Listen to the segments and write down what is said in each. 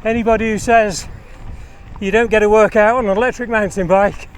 Anybody who says you don't get a workout on an electric mountain bike,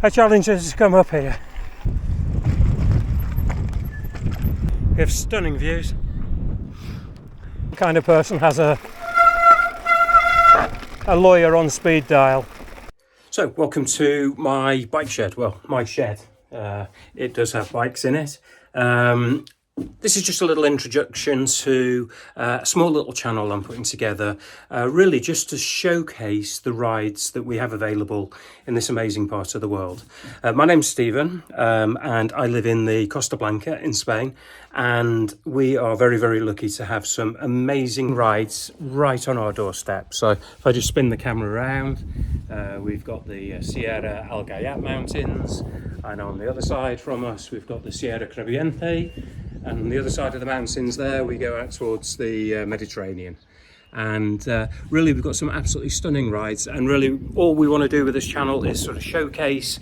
I challenge us to come up here. We have stunning views. The kind of person has a lawyer on speed dial. So, welcome to my bike shed. Well, my shed. It does have bikes in it. This is just a little introduction to a small little channel I'm putting together, really just to showcase the rides that we have available in this amazing part of the world. My name's Stephen, and I live in the Costa Blanca in Spain, and we are very, very lucky to have some amazing rides right on our doorstep. So if I just spin the camera around, we've got the Sierra Algayat Mountains, and on the other side from us we've got the Sierra Creviente. And on the other side of the mountains there, we go out towards the Mediterranean. And really, we've got some absolutely stunning rides. And really, all we want to do with this channel is sort of showcase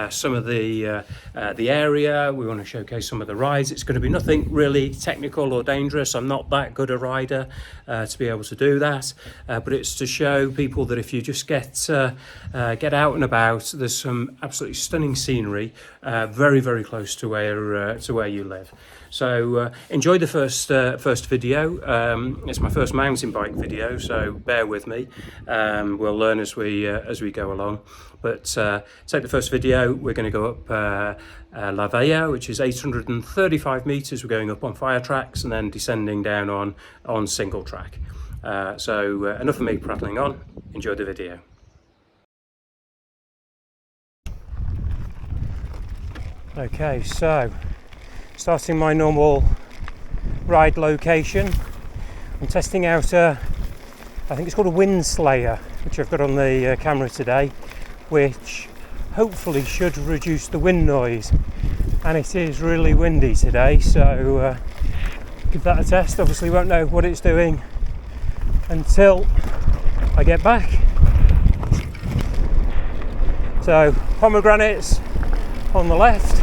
some of the area. We want to showcase some of the rides. It's going to be nothing really technical or dangerous. I'm not that good a rider to be able to do that. But it's to show people that if you just get out and about, there's some absolutely stunning scenery very, very close to where you live. So enjoy the first video. It's my first mountain bike video, so bear with me. We'll learn as we go along. But take the first video. We're going to go up La Vella, which is 835 meters. We're going up on fire tracks and then descending down on single track. So enough of me prattling on. Enjoy the video. Okay, so starting my normal ride location, I'm testing out I think it's called a wind slayer, which I've got on the camera today, which hopefully should reduce the wind noise, and it is really windy today, so give that a test. Obviously won't know what it's doing until I get back. So pomegranates on the left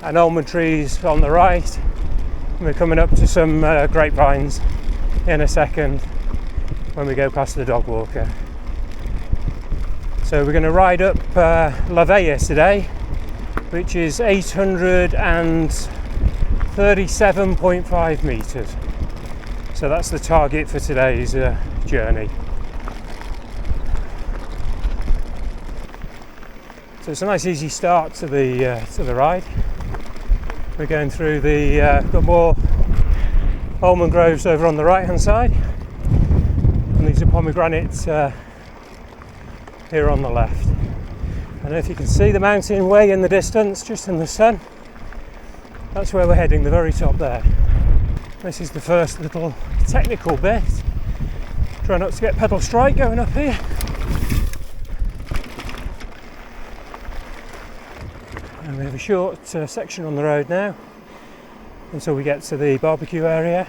and almond trees on the right. We're coming up to some grapevines in a second when we go past the dog walker. So we're going to ride up La Vella today, which is 837.5 meters. So that's the target for today's journey. So it's a nice easy start to the ride. We're going through got more almond groves over on the right hand side, and these are pomegranates here on the left. I don't know if you can see the mountain way in the distance, just in the sun. That's where we're heading, the very top there. This is the first little technical bit. Try not to get pedal strike going up here. And we have a short section on the road now until we get to the barbecue area,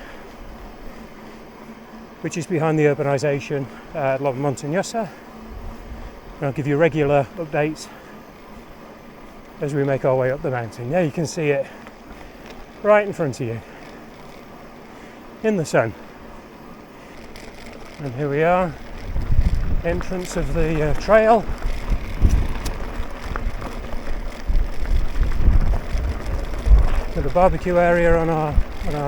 which is behind the urbanisation at La Montañosa. And I'll give you regular updates as we make our way up the mountain. There you can see it right in front of you in the sun. And here we are, entrance of the trail. To the barbecue area on our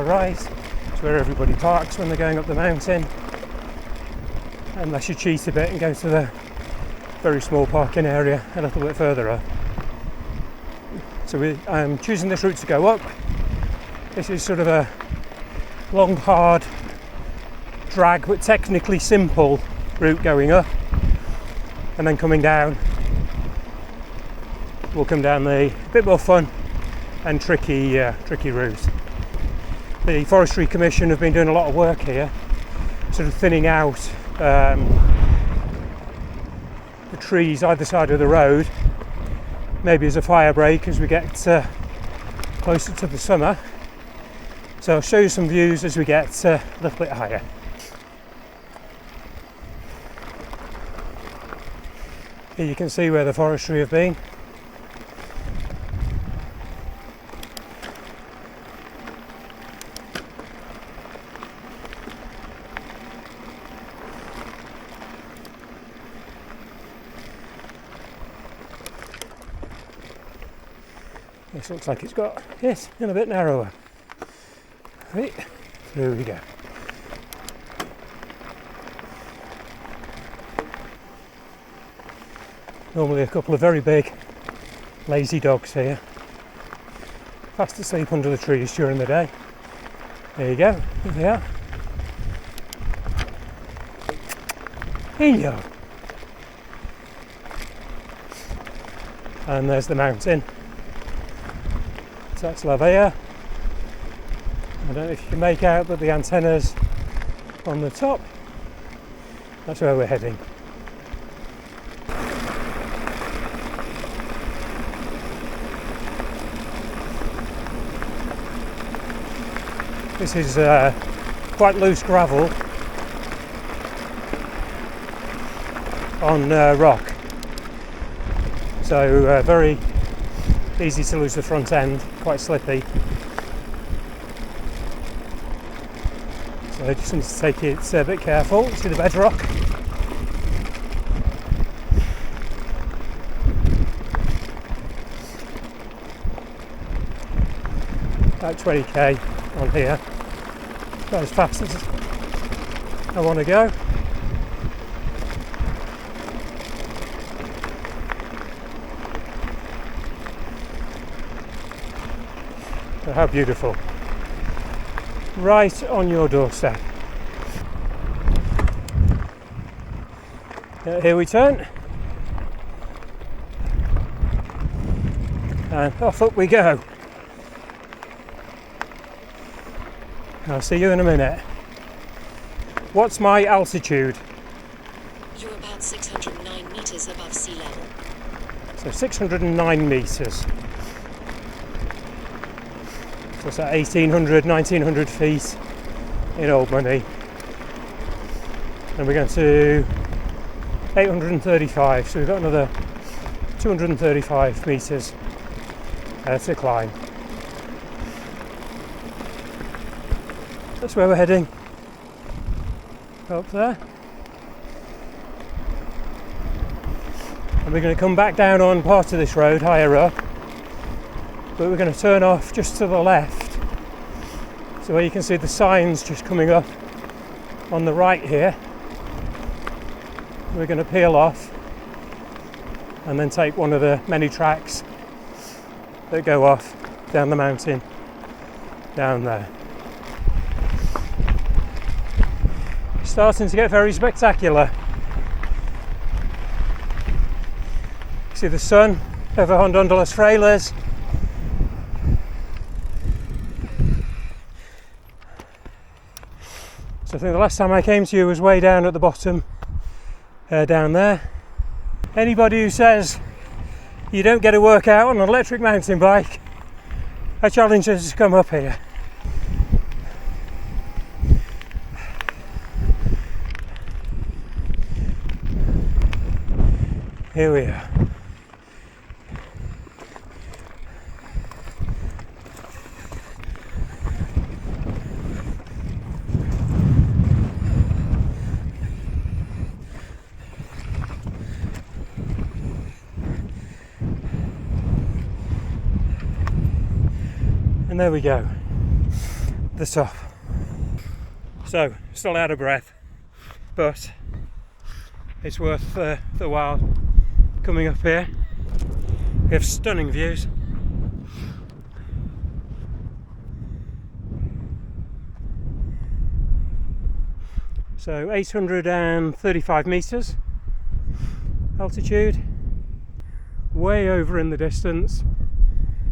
right. It's where everybody parks when they're going up the mountain, unless you cheat a bit and go to the very small parking area a little bit further up. So I'm choosing this route to go up. This is sort of a long, hard drag, but technically simple route going up, and then coming down. We'll come down the bit more fun and tricky route. The Forestry Commission have been doing a lot of work here, sort of thinning out the trees either side of the road, maybe as a fire break as we get closer to the summer. So I'll show you some views as we get a little bit higher. Here you can see where the forestry have been. This looks like it's got it and a bit narrower. Right, through we go. Normally a couple of very big lazy dogs here, fast asleep under the trees during the day. There you go, here they are. Here. And there's the mountain. So that's La Vella. I don't know if you can make out, but the antennas on the top. That's where we're heading. This is quite loose gravel on rock, so very easy to lose the front end, quite slippy. So I just need to take it a bit careful. See the bedrock? About 20k on here. Not as fast as I want to go. So how beautiful. Right on your doorstep. Here we turn. And off up we go. I'll see you in a minute. What's my altitude? You're about 609 metres above sea level. So 609 metres. So it's at 1800, 1900 feet in old money. And we're going to 835, so we've got another 235 metres to climb. That's where we're heading, up there. And we're going to come back down on part of this road higher up, but we're going to turn off just to the left. So where you can see the signs just coming up on the right here. We're going to peel off and then take one of the many tracks that go off down the mountain, down there. Starting to get very spectacular. See the sun over Hondon Valley. So I think the last time I came to you was way down at the bottom, down there. Anybody who says you don't get a workout on an electric mountain bike, I challenge us to come up here. Here we are. And there we go, the top. So, still out of breath, but it's worth the while coming up here. We have stunning views. So 835 metres altitude, way over in the distance,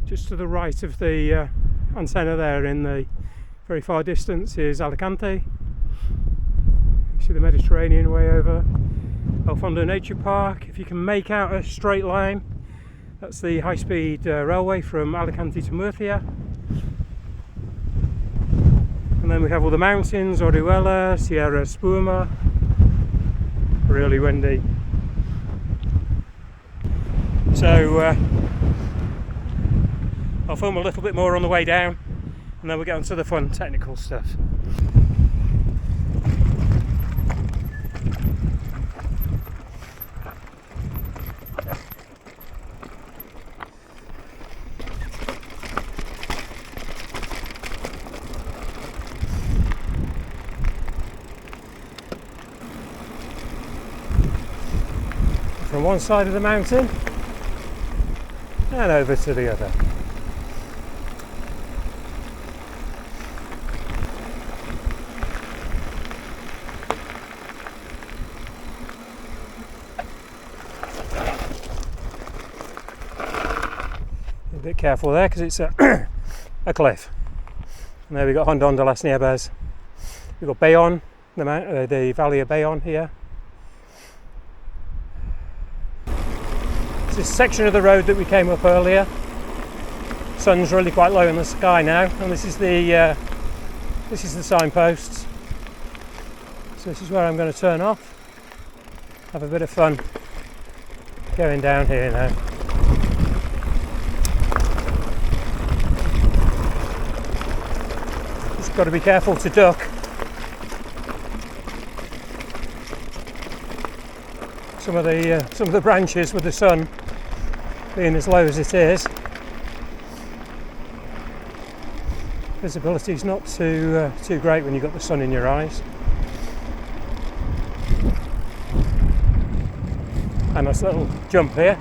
just to the right of the antenna there in the very far distance is Alicante. You see the Mediterranean way over. Hondon Nature Park. If you can make out a straight line, that's the high-speed railway from Alicante to Murcia. And then we have all the mountains, Vella, Sierra Spuma. Really windy. So I'll film a little bit more on the way down, and then we'll get on to the fun technical stuff. from one side of the mountain and over to the other. A bit careful there because it's a cliff. And there we've got Hondon de las Nieves. We've got Bayonne, the Valley of Bayonne here. It's this section of the road that we came up earlier. Sun's really quite low in the sky now, and this is the signposts. So this is where I'm going to turn off. Have a bit of fun going down here now. Just got to be careful to duck. Some of the branches with the sun being as low as it is. Visibility is not too great when you've got the sun in your eyes. And nice little jump here.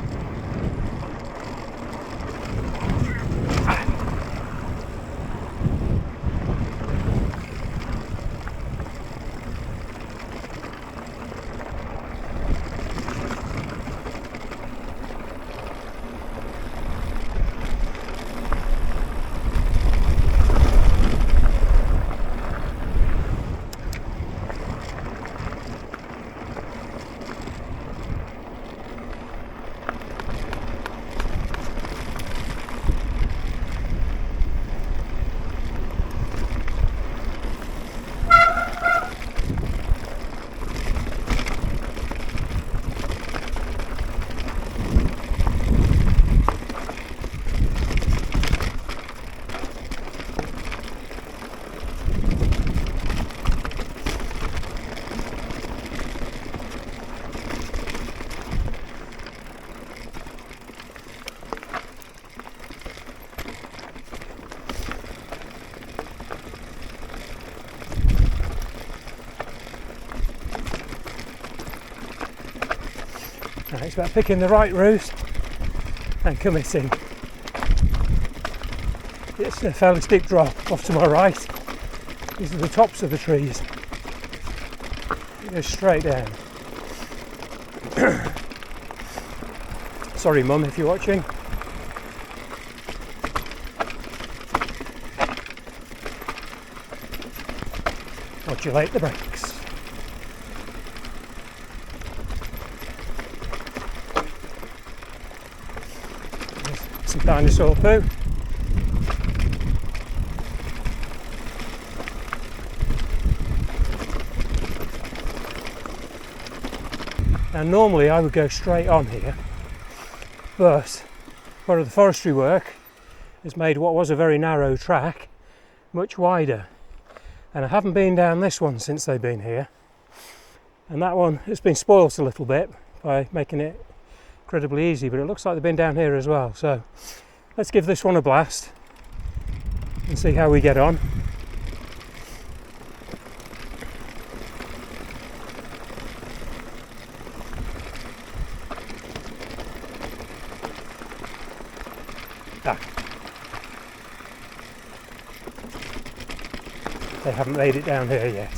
It's about picking the right route and committing. It's a fairly steep drop off to my right. These are the tops of the trees. It goes straight down. Sorry Mum if you're watching. Modulate the brakes. Some dinosaur poo. Now normally I would go straight on here, but part of the forestry work has made what was a very narrow track much wider, and I haven't been down this one since they've been here, and that one has been spoilt a little bit by making it incredibly easy, but it looks like they've been down here as well. So let's give this one a blast and see how we get on. They haven't made it down here yet.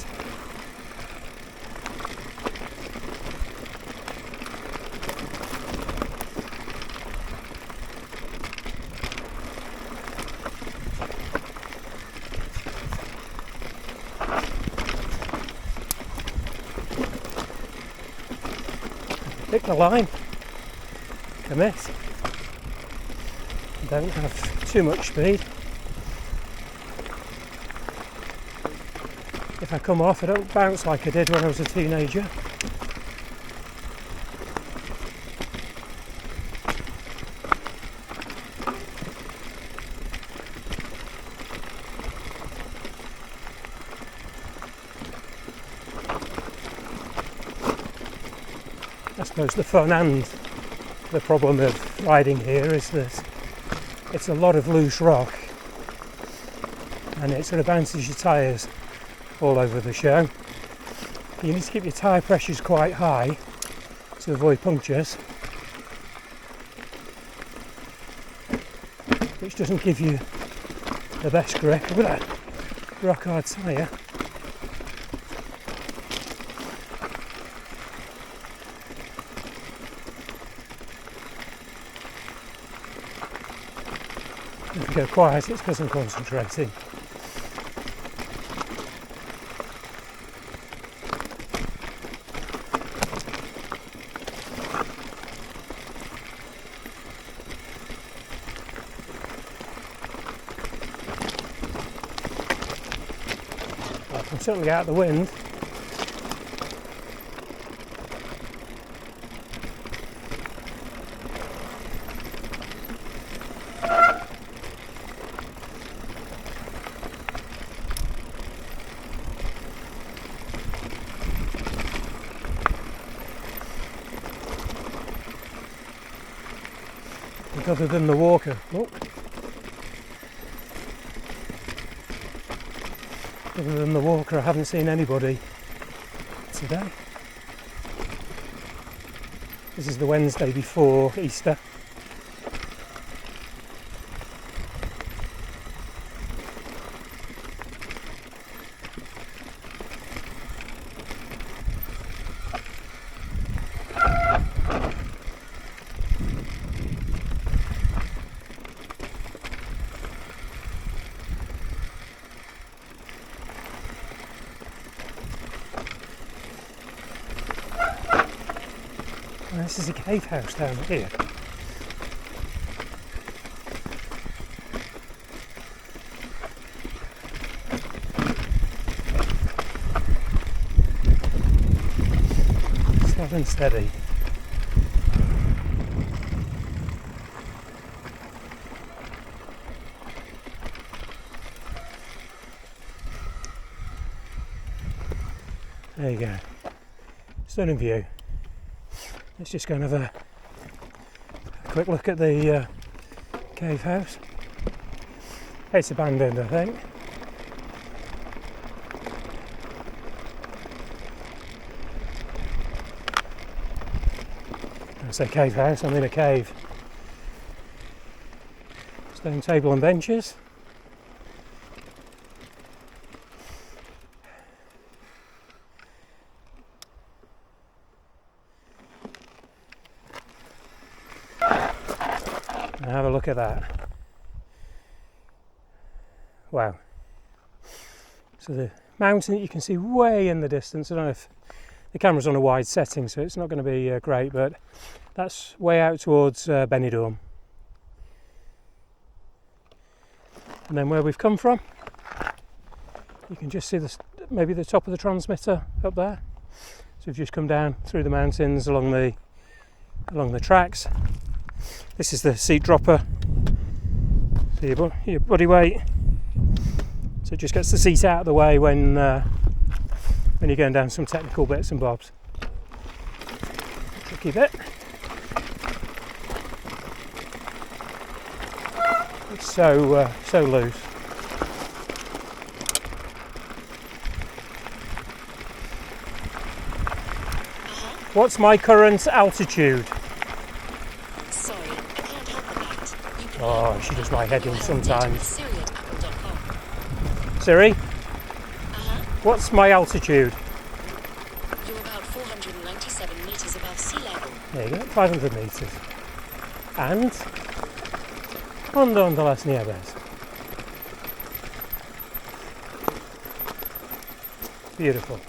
Pick the line, commit, don't have too much speed. If I come off, I don't bounce like I did when I was a teenager. I suppose the fun and the problem of riding here is that it's a lot of loose rock and it sort of bounces your tyres all over the show. You need to keep your tyre pressures quite high to avoid punctures. which doesn't give you the best grip. Look at that rock hard tyre. If you go quiet, it's because I'm concentrating. I can certainly get out the wind. Other than the walker. Oh. Other than the walker, I haven't seen anybody today. This is the Wednesday before Easter. This is a cave house down here. Slow and steady. There you go. Stunning view. Let's just go and have a quick look at the cave house. It's abandoned, I think. When I say cave house, I'm in a cave. Stone table and benches. Have a look at that. Wow. So the mountain that you can see way in the distance, I don't know if the camera's on a wide setting, so it's not going to be great, but that's way out towards Benidorm. And then where we've come from, you can just see maybe the top of the transmitter up there. So we've just come down through the mountains along the tracks. This is the seat dropper, so your body weight, so it just gets the seat out of the way when you're going down some technical bits and bobs. Tricky bit. It's so loose. What's my current altitude? Oh, she does my head in sometimes. Siri? What's my altitude? You're about 497 metres above sea level. There you go, 500 metres. And Hondon de las Nieves. Beautiful.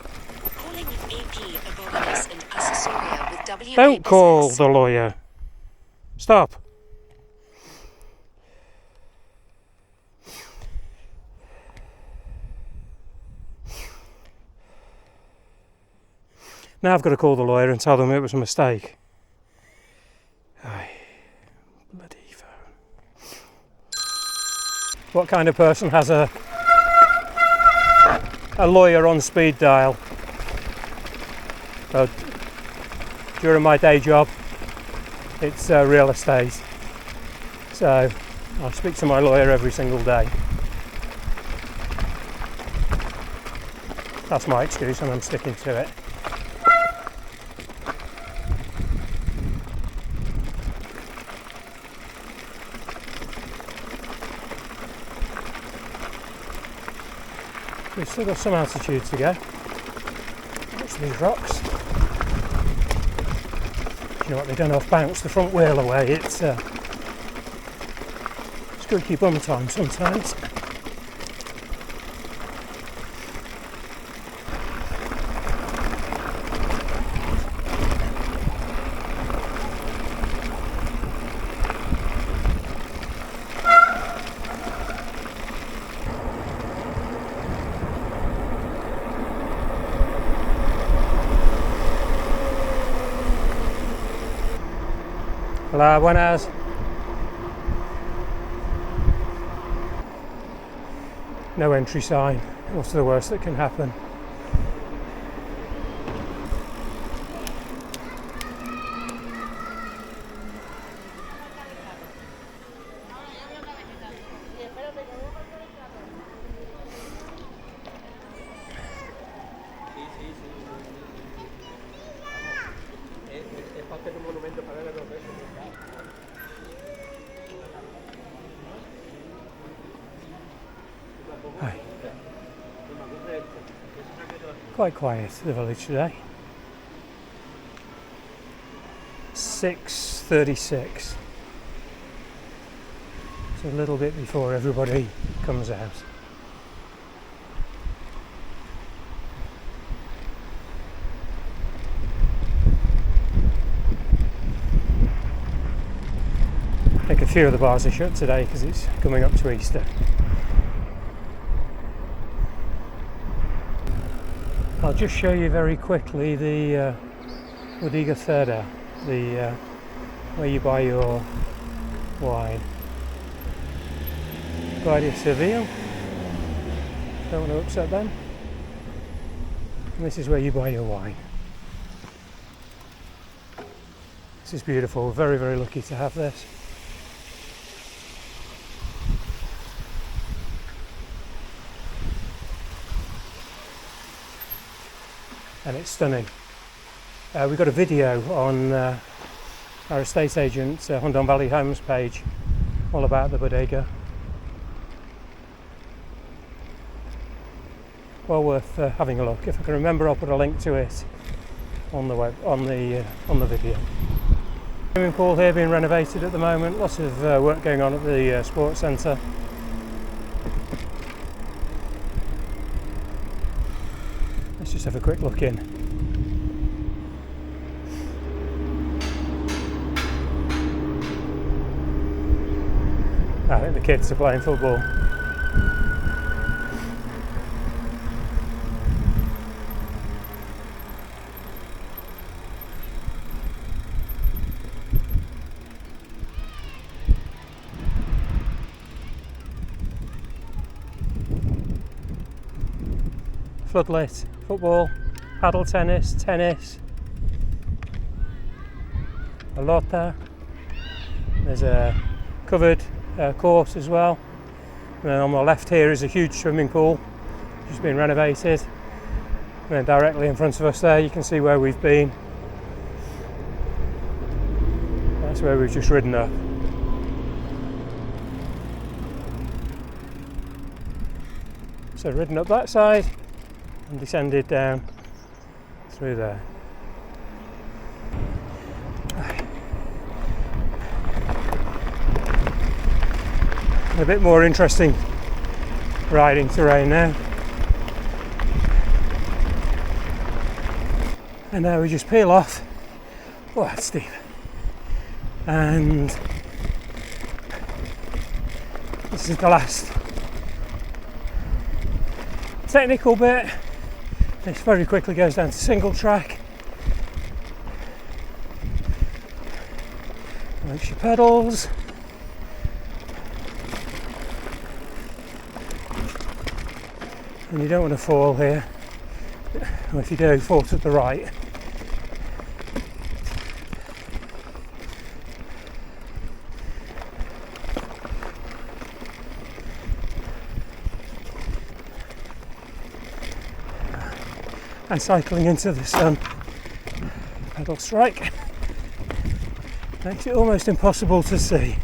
Calling AP Abogados and Asesoria with WA Don't call Business. the lawyer. Stop. Now I've got to call the lawyer and tell them it was a mistake. Aye, bloody phone. What kind of person has a lawyer on speed dial? Well, during my day job, it's real estate. So I speak to my lawyer every single day. That's my excuse and I'm sticking to it. still got some altitude to go. Watch these rocks. You know what, they don't half bounce the front wheel away. It's squeaky bum time sometimes. Hola, buenas. No entry sign. What's the worst that can happen? Hi. Quite quiet, the village today. 6:36. So a little bit before everybody comes out. I think a few of the bars are shut today because it's coming up to Easter. I'll just show you very quickly the Bodega Cerda, the where you buy your wine. Guardia Civil, don't want to upset them. And this is where you buy your wine. This is beautiful, very, very lucky to have this. And it's stunning. We've got a video on our estate agent Hondon Valley Homes page all about the bodega. Well worth having a look. If I can remember, I'll put a link to it on the web, on the video. Swimming pool here being renovated at the moment. Lots of work going on at the sports centre. Let's just have a quick look in. I think the kids are playing football. Floodlit, football, paddle tennis, pelota. There's a covered course as well. And then on the left here is a huge swimming pool, which has been renovated. And then directly in front of us there, you can see where we've been. That's where we've just ridden up. So ridden up that side and descended down through there. A bit more interesting riding terrain now. And now we just peel off. Oh, that's steep. And this is the last technical bit. This very quickly goes down to single track. Launch your pedals. And you don't want to fall here. Or if you do, fall to the right. And cycling into the sun, pedal strike, makes it almost impossible to see.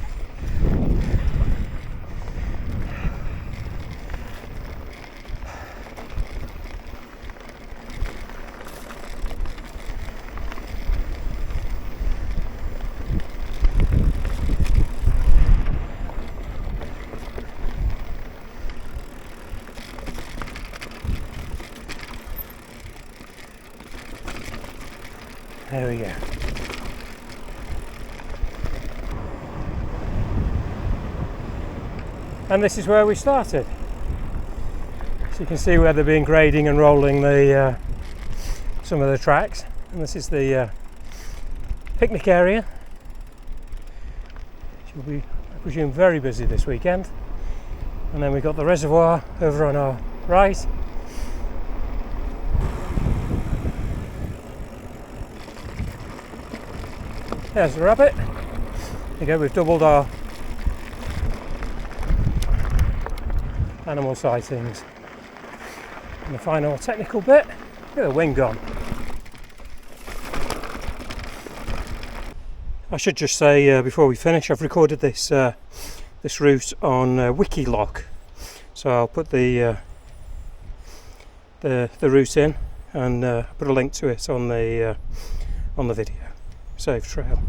There we go. And this is where we started. So you can see where they've been grading and rolling the some of the tracks. And this is the picnic area. She'll be, I presume, very busy this weekend. And then we've got the reservoir over on our right. There's the rabbit. Again, we've doubled our animal sightings. And the final technical bit, look at the wing gone. I should just say before we finish, I've recorded this this route on Wikiloc, so I'll put the route in and put a link to it on the video. Safe trail.